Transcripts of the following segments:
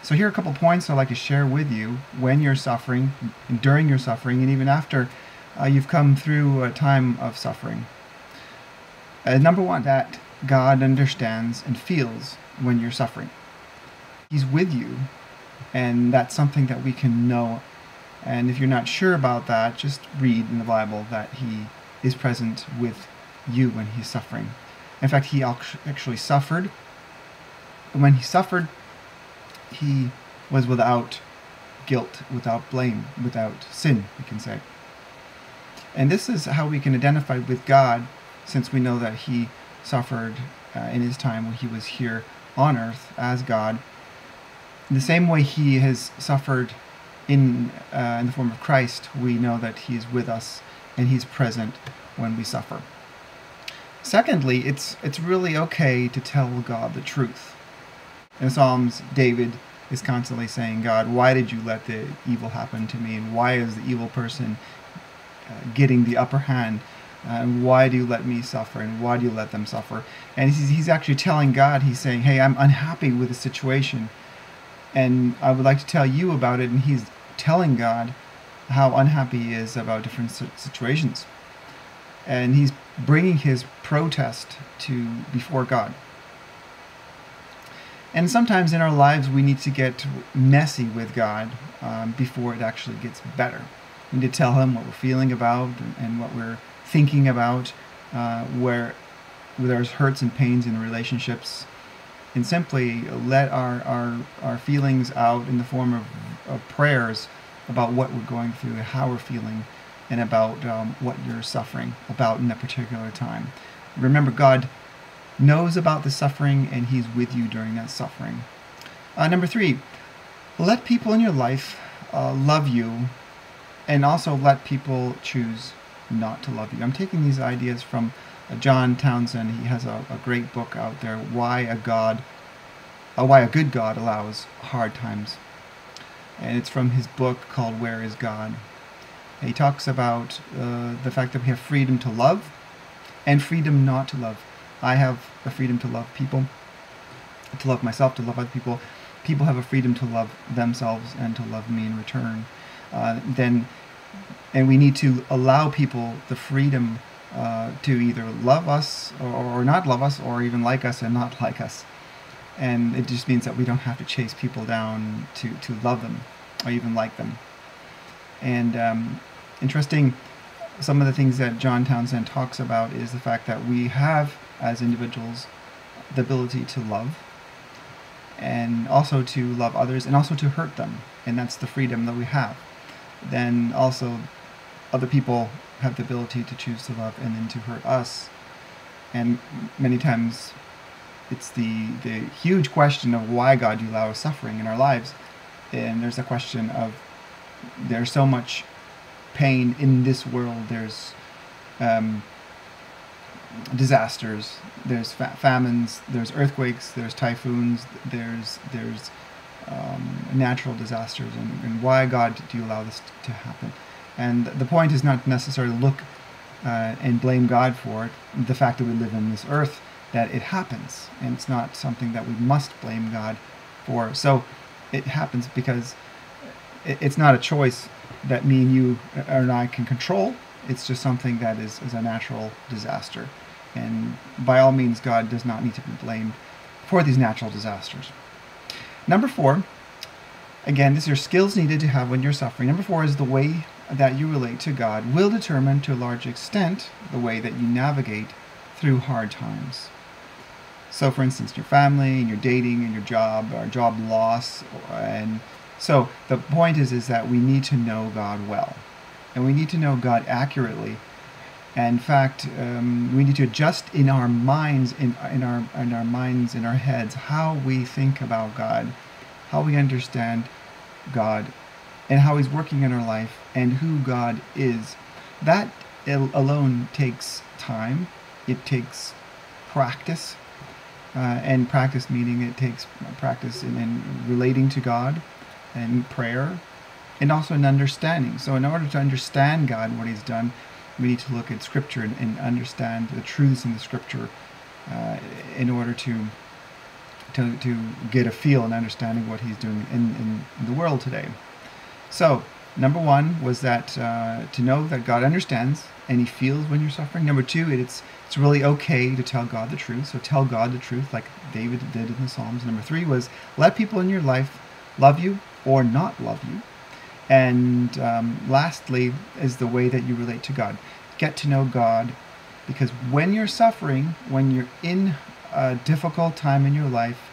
So here are a couple points I'd like to share with you when you're suffering, during your suffering, and even after you've come through a time of suffering. Number one, that God understands and feels when you're suffering. He's with you, and that's something that we can know. And if you're not sure about that, just read in the Bible that He is present with you when He's suffering. In fact, He actually suffered. When He suffered, He was without guilt, without blame, without sin, we can say. And this is how we can identify with God, since we know that He suffered in His time when He was here on earth as God. In the same way He has suffered in the form of Christ, we know that He is with us and He's present when we suffer. Secondly, it's really okay to tell God the truth. In Psalms, David is constantly saying, God, why did you let the evil happen to me? And why is the evil person getting the upper hand? And why do you let me suffer? And why do you let them suffer? And he's actually telling God, he's saying, hey, I'm unhappy with the situation, and I would like to tell you about it. And he's telling God how unhappy he is about different situations. And he's bringing his protest before God. And sometimes in our lives we need to get messy with God before it actually gets better. We need to tell Him what we're feeling about and what we're thinking about, where there's hurts and pains in relationships, and simply let our feelings out in the form of prayers about what we're going through, how we're feeling, and about what you're suffering about in that particular time. Remember, God knows about the suffering, and He's with you during that suffering. Number three, let people in your life love you, and also let people choose not to love you. I'm taking these ideas from John Townsend. He has a great book out there, Why a Good God Allows Hard Times. And it's from his book called Where is God? And he talks about the fact that we have freedom to love and freedom not to love. I have a freedom to love people, to love myself, to love other people. People have a freedom to love themselves and to love me in return. And we need to allow people the freedom to either love us or not love us, or even like us and not like us. And it just means that we don't have to chase people down to love them or even like them. And interesting, some of the things that John Townsend talks about is the fact that we have, as individuals, the ability to love, and also to love others, and also to hurt them. And that's the freedom that we have. Then also, other people have the ability to choose to love and then to hurt us. And many times it's the huge question of why God you allow suffering in our lives. And there's a question of, there's so much pain in this world. There's disasters, there's famines, there's earthquakes, there's typhoons, there's natural disasters, and why, God, do you allow this to happen? And the point is not necessarily look and blame God for it, the fact that we live in this earth, that it happens, and it's not something that we must blame God for. So it happens because it's not a choice that me and you and I can control. It's just something that is a natural disaster. And by all means, God does not need to be blamed for these natural disasters. Number four, again, these are skills needed to have when you're suffering. Number four is the way that you relate to God will determine to a large extent the way that you navigate through hard times. So for instance, your family and your dating and your job, or job loss. And so the point is that we need to know God well. And we need to know God accurately. And in fact, we need to adjust in our minds, in our minds, in our heads, how we think about God, how we understand God, and how He's working in our life, and who God is. That alone takes time. It takes practice, and practice meaning it takes practice in relating to God, and prayer, and also in understanding. So in order to understand God and what He's done, we need to look at Scripture and understand the truths in the Scripture in order to to get a feel and understanding what he's doing in the world today. So, number one was that to know that God understands and he feels when you're suffering. Number two, it's really okay to tell God the truth. So tell God the truth like David did in the Psalms. Number three was let people in your life love you or not love you. And lastly is the way that you relate to God. Get to know God, because when you're suffering, when you're in a difficult time in your life,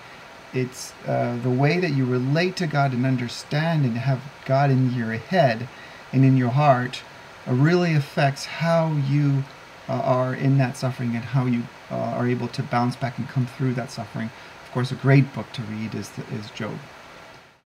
it's the way that you relate to God and understand and have God in your head and in your heart really affects how you are in that suffering and how you are able to bounce back and come through that suffering. Of course, a great book to read is Job.